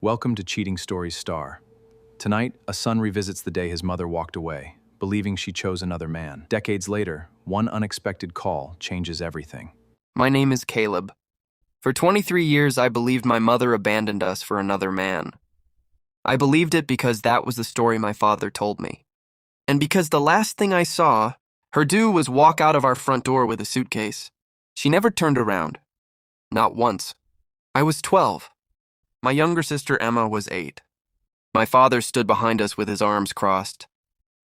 Welcome to Cheating Stories Star. Tonight, a son revisits the day his mother walked away, believing she chose another man. Decades later, one unexpected call changes everything. My name is Caleb. For 23 years, I believed my mother abandoned us for another man. I believed it because that was the story my father told me. And because the last thing I saw her do was walk out of our front door with a suitcase. She never turned around. Not once. I was 12. My younger sister Emma was 8. My father stood behind us with his arms crossed.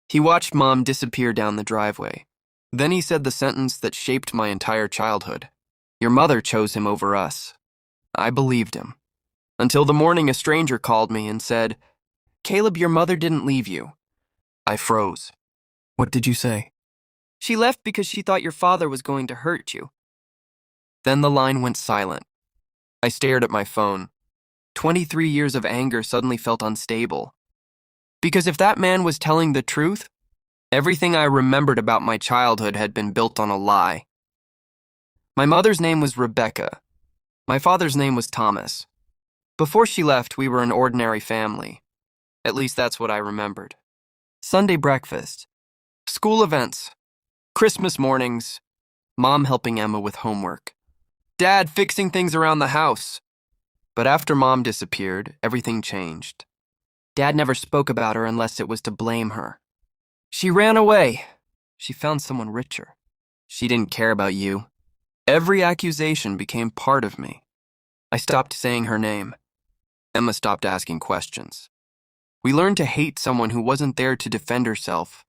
He watched Mom disappear down the driveway. Then he said the sentence that shaped my entire childhood. Your mother chose him over us. I believed him. Until the morning a stranger called me and said, "Caleb, your mother didn't leave you." I froze. What did you say? She left because she thought your father was going to hurt you. Then the line went silent. I stared at my phone. 23 years of anger suddenly felt unstable. Because if that man was telling the truth, everything I remembered about my childhood had been built on a lie. My mother's name was Rebecca. My father's name was Thomas. Before she left, we were an ordinary family. At least that's what I remembered. Sunday breakfast, school events, Christmas mornings, Mom helping Emma with homework, Dad fixing things around the house. But after Mom disappeared, everything changed. Dad never spoke about her unless it was to blame her. She ran away. She found someone richer. She didn't care about you. Every accusation became part of me. I stopped saying her name. Emma stopped asking questions. We learned to hate someone who wasn't there to defend herself.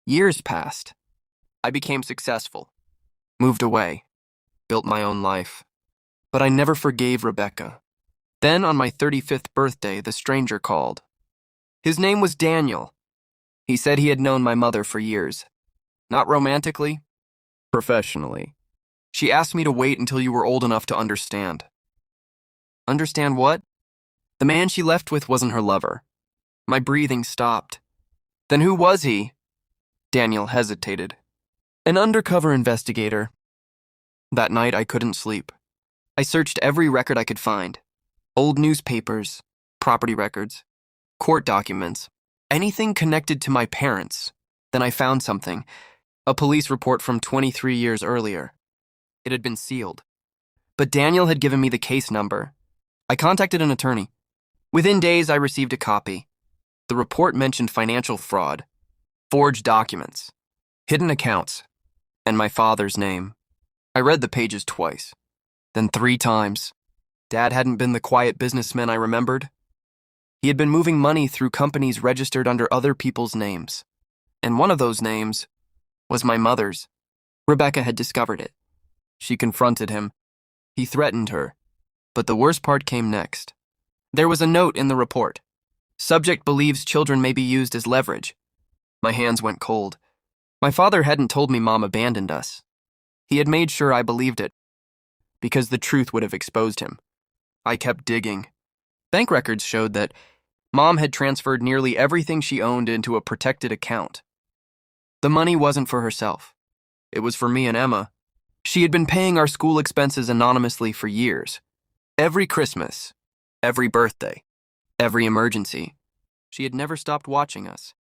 Years passed. I became successful, moved away, built my own life. But I never forgave Rebecca. Then, on my 35th birthday, the stranger called. His name was Daniel. He said he had known my mother for years. Not romantically, professionally. She asked me to wait until you were old enough to understand. Understand what? The man she left with wasn't her lover. My breathing stopped. Then who was he? Daniel hesitated. An undercover investigator. That night I couldn't sleep. I searched every record I could find. Old newspapers, property records, court documents, anything connected to my parents. Then I found something, a police report from 23 years earlier. It had been sealed. But Daniel had given me the case number. I contacted an attorney. Within days, I received a copy. The report mentioned financial fraud, forged documents, hidden accounts, and my father's name. I read the pages twice, then 3 times. Dad hadn't been the quiet businessman I remembered. He had been moving money through companies registered under other people's names. And one of those names was my mother's. Rebecca had discovered it. She confronted him. He threatened her. But the worst part came next. There was a note in the report. Subject believes children may be used as leverage. My hands went cold. My father hadn't told me Mom abandoned us. He had made sure I believed it, because the truth would have exposed him. I kept digging. Bank records showed that Mom had transferred nearly everything she owned into a protected account. The money wasn't for herself. It was for me and Emma. She had been paying our school expenses anonymously for years. Every Christmas, every birthday, every emergency. She had never stopped watching us.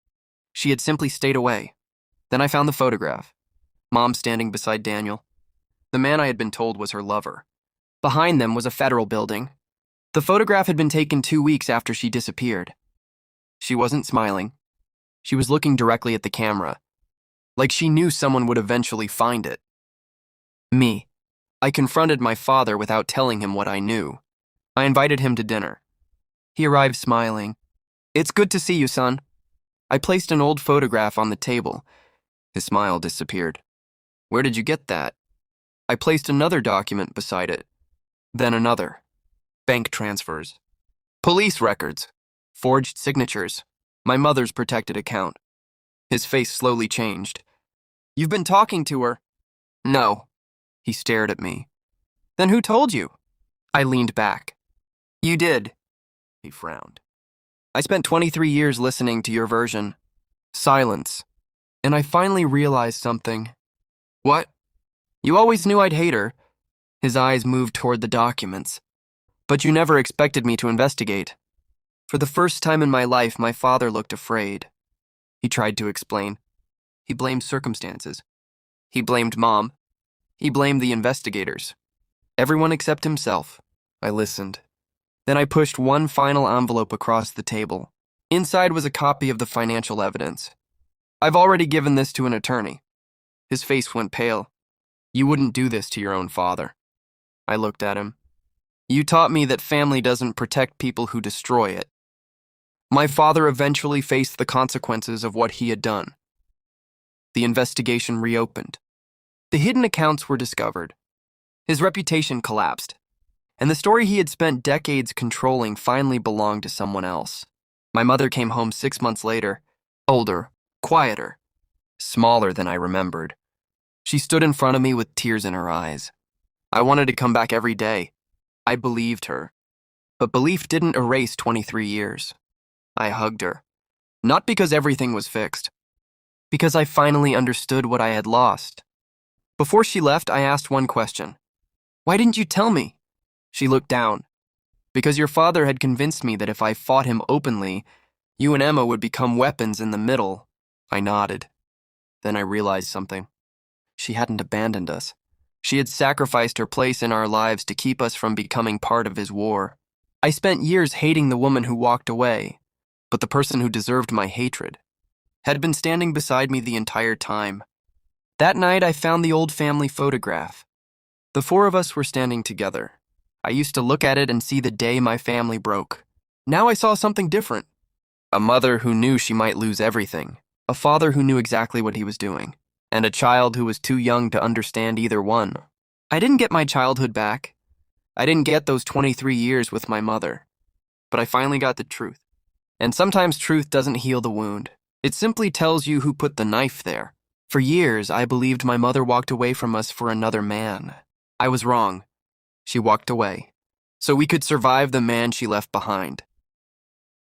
She had simply stayed away. Then I found the photograph. Mom standing beside Daniel. The man I had been told was her lover. Behind them was a federal building. The photograph had been taken 2 weeks after she disappeared. She wasn't smiling. She was looking directly at the camera, like she knew someone would eventually find it. Me. I confronted my father without telling him what I knew. I invited him to dinner. He arrived smiling. "It's good to see you, son." I placed an old photograph on the table. His smile disappeared. "Where did you get that?" I placed another document beside it. Then another. Bank transfers. Police records. Forged signatures. My mother's protected account. His face slowly changed. "You've been talking to her." "No." He stared at me. "Then who told you?" I leaned back. "You did." He frowned. "I spent 23 years listening to your version." Silence. And I finally realized something. "What?" "You always knew I'd hate her." His eyes moved toward the documents. "But you never expected me to investigate." For the first time in my life, my father looked afraid. He tried to explain. He blamed circumstances. He blamed Mom. He blamed the investigators. Everyone except himself. I listened. Then I pushed one final envelope across the table. Inside was a copy of the financial evidence. I've already given this to an attorney. His face went pale. You wouldn't do this to your own father. I looked at him. You taught me that family doesn't protect people who destroy it. My father eventually faced the consequences of what he had done. The investigation reopened. The hidden accounts were discovered. His reputation collapsed, and the story he had spent decades controlling finally belonged to someone else. My mother came home 6 months later, older, quieter, smaller than I remembered. She stood in front of me with tears in her eyes. I wanted to come back every day. I believed her. But belief didn't erase 23 years. I hugged her. Not because everything was fixed. Because I finally understood what I had lost. Before she left, I asked one question. Why didn't you tell me? She looked down. Because your father had convinced me that if I fought him openly, you and Emma would become weapons in the middle. I nodded. Then I realized something. She hadn't abandoned us. She had sacrificed her place in our lives to keep us from becoming part of his war. I spent years hating the woman who walked away, but the person who deserved my hatred had been standing beside me the entire time. That night, I found the old family photograph. The 4 of us were standing together. I used to look at it and see the day my family broke. Now I saw something different. A mother who knew she might lose everything. A father who knew exactly what he was doing. And a child who was too young to understand either one. I didn't get my childhood back. I didn't get those 23 years with my mother. But I finally got the truth. And sometimes truth doesn't heal the wound. It simply tells you who put the knife there. For years, I believed my mother walked away from us for another man. I was wrong. She walked away, so we could survive the man she left behind.